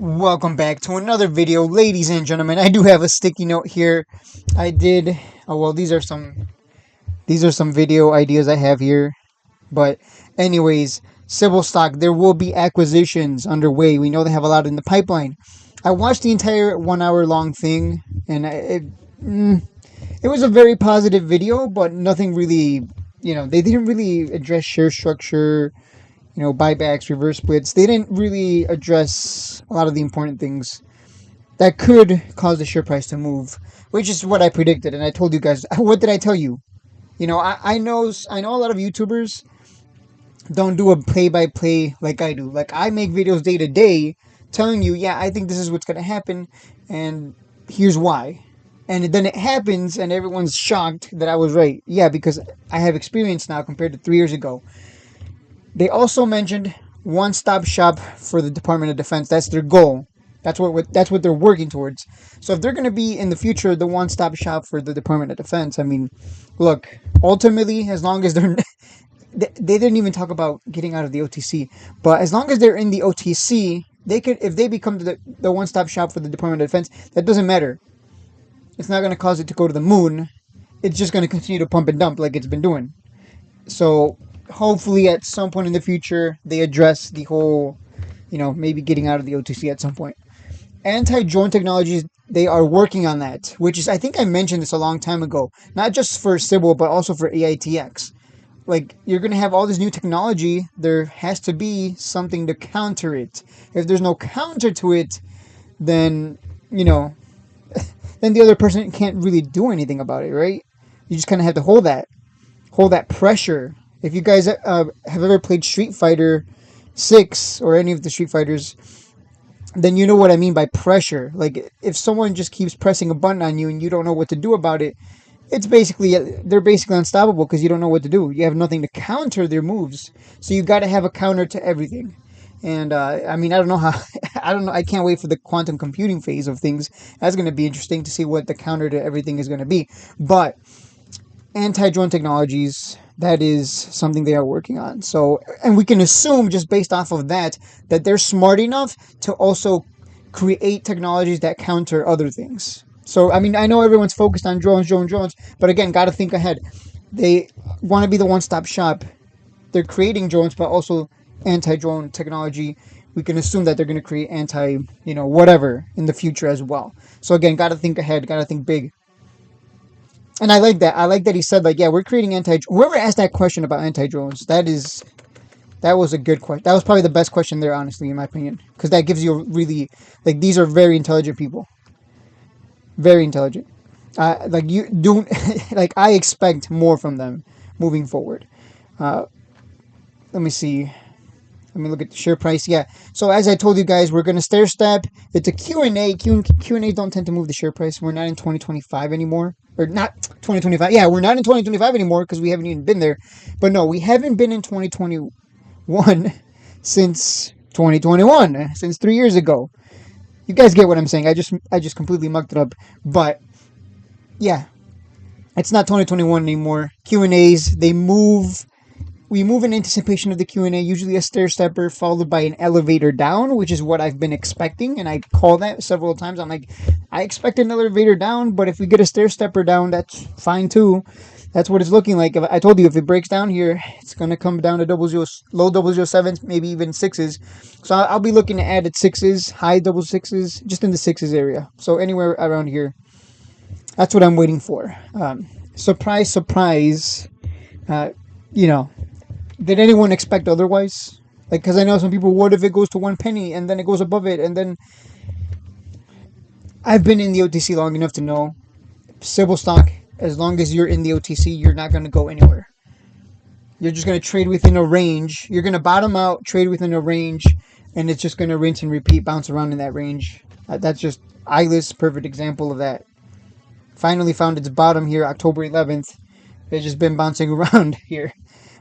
Welcome back to another video, ladies and gentlemen. I do have a sticky note here. I did. Oh well, these are some video ideas I have here. But anyways, Civil stock. There will be acquisitions underway. We know they have a lot in the pipeline. I watched the entire 1 hour long thing, and it was a very positive video, but nothing really. They didn't really address share structure, buybacks, reverse splits. They didn't really address a lot of the important things that could cause the share price to move, which is what I predicted. And I told you guys, what did I tell you? I know a lot of YouTubers don't do a play by play like I do. Like I make videos day to day telling you, yeah, I think this is what's going to happen and here's why. And then it happens and everyone's shocked that I was right. Yeah, because I have experience now compared to 3 years ago. They also mentioned one-stop shop for the Department of Defense. That's their goal. That's what they're working towards. So if they're going to be in the future the one-stop shop for the Department of Defense, I mean, look, ultimately, as long as they're they didn't even talk about getting out of the OTC, but as long as they're in the OTC, they could, if they become the one-stop shop for the Department of Defense, that doesn't matter. It's not going to cause it to go to the moon. It's just going to continue to pump and dump like it's been doing. So hopefully at some point in the future they address the whole, maybe getting out of the OTC at some point. Anti-drone technologies, they are working on that, which is, I think I mentioned this a long time ago, not just for Cybl but also for AITX. Like, you're going to have all this new technology, there has to be something to counter it. If there's no counter to it, then then the other person can't really do anything about it, right? You just kind of have to hold that pressure. If you guys have ever played Street Fighter 6 or any of the Street Fighters, then you know what I mean by pressure. Like, if someone just keeps pressing a button on you and you don't know what to do about it, they're basically unstoppable because you don't know what to do. You have nothing to counter their moves, so you got to have a counter to everything. And I mean, I don't know how. I don't know. I can't wait for the quantum computing phase of things. That's going to be interesting to see what the counter to everything is going to be. But anti-drone technologies, that is something they are working on. So, and we can assume just based off of that they're smart enough to also create technologies that counter other things. So, I mean, I know everyone's focused on drones, but again, got to think ahead. They want to be the one-stop shop. They're creating drones, but also anti-drone technology. We can assume that they're going to create whatever in the future as well. So again, got to think ahead, got to think big. And I like that. I like that he said, like, yeah, we're creating anti. Whoever asked that question about anti drones, that was a good question. That was probably the best question there, honestly, in my opinion, because that gives you a really, like, these are very intelligent people, very intelligent. Like, you don't like, I expect more from them moving forward. Uh, Let me see. Let me look at the share price. Yeah. So as I told you guys, we're gonna stair step. It's a Q&A. Q&A don't tend to move the share price. We're not in 2025 anymore, or not 2025. Yeah, we're not in 2025 anymore because we haven't even been there. But no, we haven't been in 2021 since 2021, since 3 years ago. You guys get what I'm saying? I just completely mucked it up. But yeah, it's not 2021 anymore. Q&As, they move. We move in anticipation of the Q&A, usually a stair stepper followed by an elevator down, which is what I've been expecting, and I call that several times. I'm like, I expect an elevator down, but if we get a stair stepper down, that's fine too. That's what it's looking like. I told you, if it breaks down here, it's going to come down to low double zero sevens, maybe even sixes. So I'll be looking to add at sixes, high double sixes, just in the sixes area. So anywhere around here, that's what I'm waiting for. Surprise, surprise. Uh, you know, did anyone expect otherwise? Like, because I know some people, what if it goes to 1 penny and then it goes above it? And then I've been in the OTC long enough to know Civil stock, as long as you're in the OTC, you're not going to go anywhere. You're just going to trade within a range. You're going to bottom out, trade within a range, and it's just going to rinse and repeat, bounce around in that range. That's just ILIS, perfect example of that. Finally found its bottom here, October 11th. It's just been bouncing around here.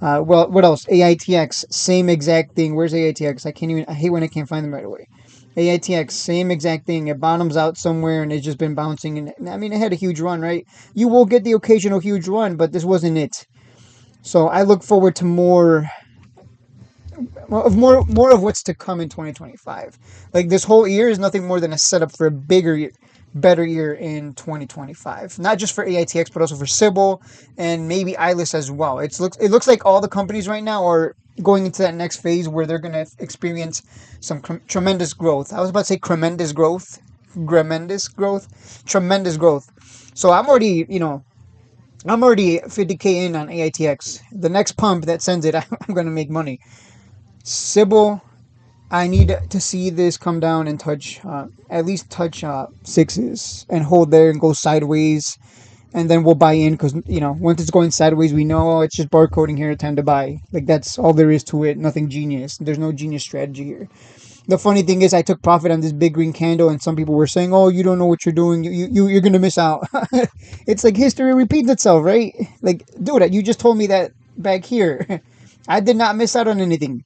Well, what else? AITX, same exact thing. Where's AITX? I hate when I can't find them right away. AITX, same exact thing. It bottoms out somewhere and it's just been bouncing. And I mean, it had a huge run, right? You will get the occasional huge run, but this wasn't it. So I look forward to more more of what's to come in 2025. Like this whole year is nothing more than a setup for a bigger year, better year in 2025. Not just for AITX, but also for Cybl and maybe ILIS as well. It looks like all the companies right now are going into that next phase where they're going to experience some tremendous growth. I was about to say tremendous growth. So I'm already 50K in on AITX. The next pump that sends it, I'm going to make money. Cybl, I need to see this come down and touch, at least touch sixes and hold there and go sideways. And then we'll buy in because, once it's going sideways, we know it's just barcoding here, time to buy. Like, that's all there is to it. Nothing genius. There's no genius strategy here. The funny thing is, I took profit on this big green candle, and some people were saying, "Oh, you don't know what you're doing. You're gonna miss out." It's like history repeats itself, right? Like, dude, you just told me that back here. I did not miss out on anything.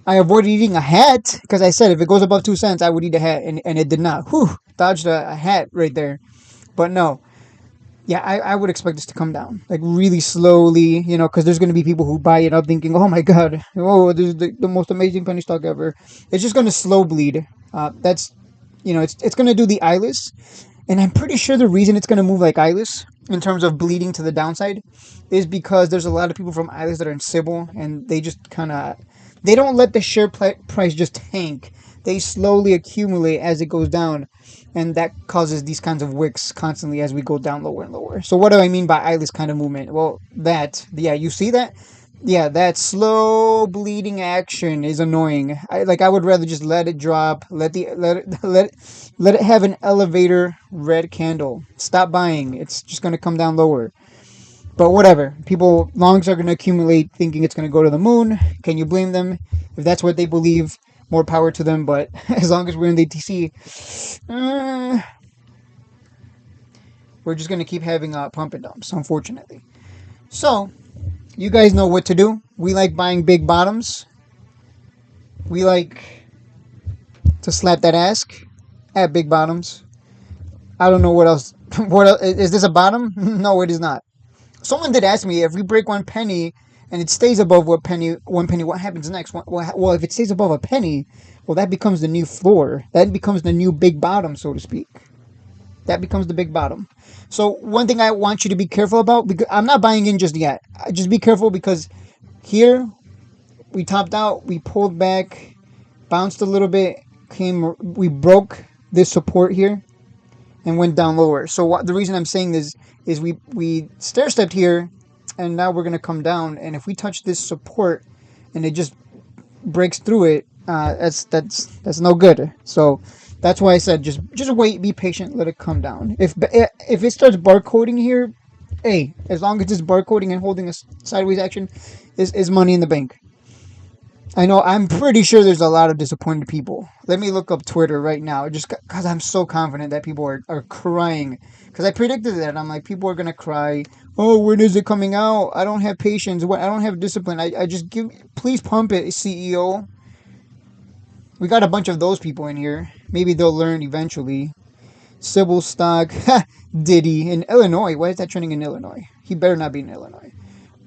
I avoided eating a hat because I said if it goes above 2 cents, I would eat a hat, and it did not. Whew, dodged a hat right there. But no, yeah, I would expect this to come down like really slowly, because there's going to be people who buy it up thinking, oh my god, oh, this is the most amazing penny stock ever. It's just going to slow bleed. That's, it's going to do the eyeless, and I'm pretty sure the reason it's going to move like eyeless in terms of bleeding to the downside is because there's a lot of people from eyeless that are in Cybl, and they just they don't let the share price just tank. They slowly accumulate as it goes down, and that causes these kinds of wicks constantly as we go down lower and lower. So what do I mean by eyeless kind of movement? Well, you see that? Yeah, that slow bleeding action is annoying. I would rather just let it drop, let it have an elevator red candle. Stop buying. It's just going to come down lower. But whatever. People, longs are going to accumulate thinking it's going to go to the moon. Can you blame them? If that's what they believe, more power to them. But as long as we're in the TC, we're just going to keep having pump and dumps, unfortunately. So, you guys know what to do. We like buying big bottoms. We like to slap that ass at big bottoms. I don't know what else. What else? Is this a bottom? No, it is not. Someone did ask me if we break 1 penny and it stays above 1 penny, what happens next? Well, if it stays above a penny, well, that becomes the new floor. That becomes the new big bottom, so to speak. That becomes the big bottom. So one thing I want you to be careful about, because I'm not buying in just yet. Just be careful because here we topped out, we pulled back, bounced a little bit, we broke this support here and went down lower. So the reason I'm saying this is we stair stepped here, and now we're gonna come down. And if we touch this support, and it just breaks through it, that's no good. So that's why I said just wait, be patient, let it come down. If it starts barcoding here, hey, as long as it's barcoding and holding a sideways action, is money in the bank. I know, I'm pretty sure there's a lot of disappointed people. Let me look up Twitter right now, just because I'm so confident that people are crying. Because I predicted that. I'm like, people are going to cry. Oh, when is it coming out? I don't have patience. I don't have discipline. I just please pump it, CEO. We got a bunch of those people in here. Maybe they'll learn eventually. Cybl stock, Diddy in Illinois. Why is that trending in Illinois? He better not be in Illinois.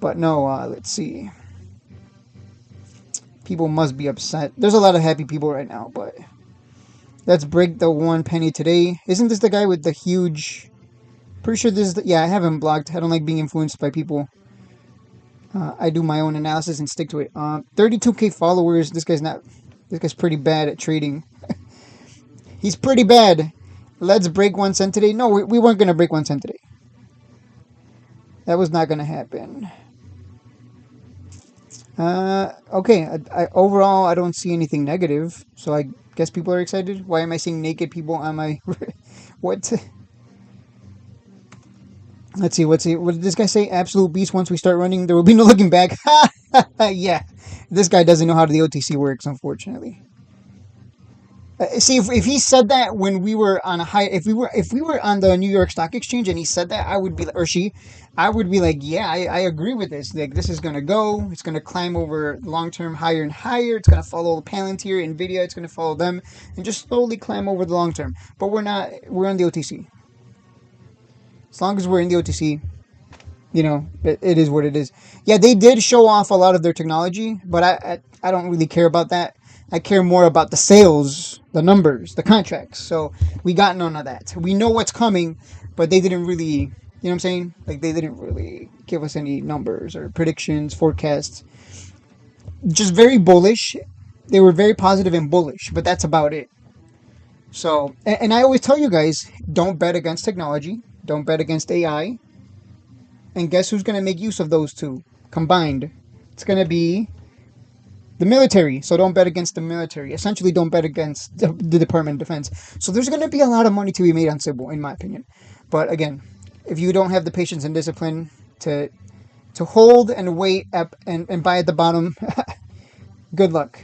But no, let's see. People must be upset. There's a lot of happy people right now, but let's break the 1 penny today. Isn't this the guy with the huge... Pretty sure this is yeah, I have him blocked. I don't like being influenced by people. I do my own analysis and stick to it. 32K followers. This guy's pretty bad at trading. He's pretty bad. Let's break 1 cent today. No, we weren't going to break 1 cent today. That was not going to happen. Okay. Overall, I don't see anything negative. So I guess people are excited. Why am I seeing naked people on my... What? Let's see. What did this guy say? Absolute beast. Once we start running, there will be no looking back. Yeah. This guy doesn't know how the OTC works, unfortunately. See, if he said that when we were on a high, if we were on the New York Stock Exchange and he said that, I would be like, yeah, I agree with this. Like, this is gonna go. It's gonna climb over long term higher and higher. It's gonna follow Palantir, Nvidia. It's gonna follow them and just slowly climb over the long term. But we're not. We're on the OTC. As long as we're in the OTC, It is what it is. Yeah, they did show off a lot of their technology, but I don't really care about that. I care more about the sales, the numbers, the contracts. So we got none of that. We know what's coming, but they didn't really, what I'm saying? Like they didn't really give us any numbers or predictions, forecasts. Just very bullish. They were very positive and bullish, but that's about it. So, and I always tell you guys, don't bet against technology. Don't bet against AI. And guess who's going to make use of those two combined? It's going to be the military. So don't bet against the military. Essentially, don't bet against the Department of Defense. So there's going to be a lot of money to be made on Cybl, in my opinion. But again, if you don't have the patience and discipline to hold and wait up and buy at the bottom, good luck.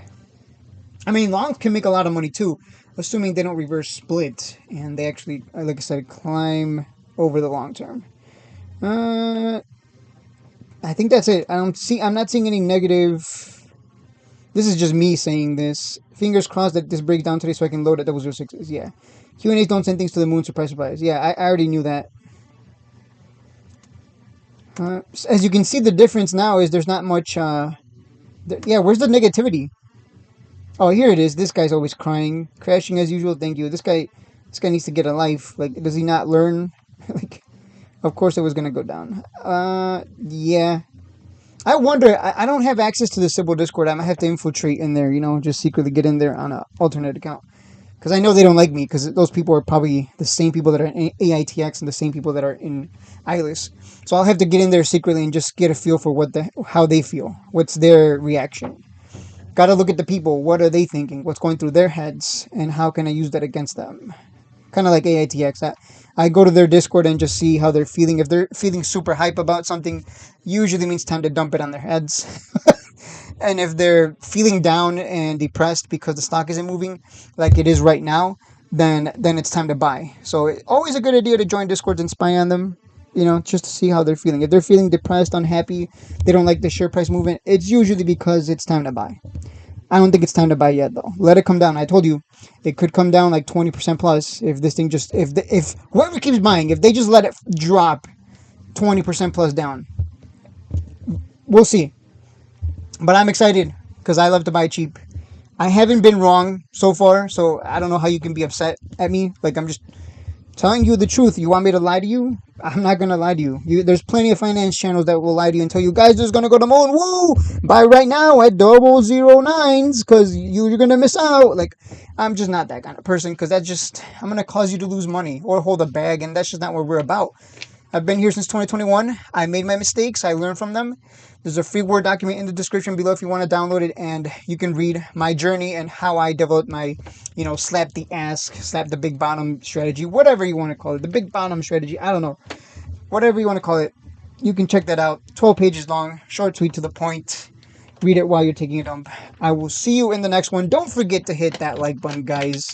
I mean, longs can make a lot of money too, assuming they don't reverse split and they actually, like I said, climb over the long term. Uh, I think that's it. I'm not seeing any negative. This is just me saying this. Fingers crossed that this breaks down today so I can load at 006s. Yeah. Q&As don't send things to the moon, surprise, surprise. Yeah, I already knew that. As you can see, the difference now is there's not much. Yeah, where's the negativity? Oh, here it is. This guy's always crying, crashing as usual. Thank you. This guy needs to get a life. Like, does he not learn? Like, of course it was gonna go down. Yeah. I wonder. I don't have access to the Cybl Discord. I might have to infiltrate in there. Just secretly get in there on an alternate account. Because I know they don't like me. Because those people are probably the same people that are in AITX and the same people that are in ILIS. So I'll have to get in there secretly and just get a feel for how they feel. What's their reaction? Got to look at the people. What are they thinking? What's going through their heads? And how can I use that against them? Kind of like AITX. I go to their Discord and just see how they're feeling. If they're feeling super hype about something, usually means time to dump it on their heads. And if they're feeling down and depressed because the stock isn't moving like it is right now, then it's time to buy. So always a good idea to join Discords and spy on them, just to see how they're feeling. If they're feeling depressed, unhappy, they don't like the share price movement, it's usually because it's time to buy. I don't think it's time to buy yet, though. Let it come down. I told you, it could come down like 20% plus if this thing if whoever keeps buying, if they just let it drop 20% plus down. We'll see. But I'm excited because I love to buy cheap. I haven't been wrong so far, so I don't know how you can be upset at me. Like, I'm just telling you the truth. You want me to lie to you? I'm not going to lie to you. There's plenty of finance channels that will lie to you and tell you, guys, this is going to go to the moon. Woo! Buy right now at 009s because you're going to miss out. Like, I'm just not that kind of person because I'm going to cause you to lose money or hold a bag, and that's just not what we're about. I've been here since 2021. I made my mistakes. I learned from them. There's a free Word document in the description below if you want to download it, and you can read my journey and how I developed my, slap the ask, slap the big bottom strategy, whatever you want to call it. The big bottom strategy, I don't know. Whatever you want to call it, you can check that out. 12 pages long, short, sweet, to the point. Read it while you're taking a dump. I will see you in the next one. Don't forget to hit that like button, guys.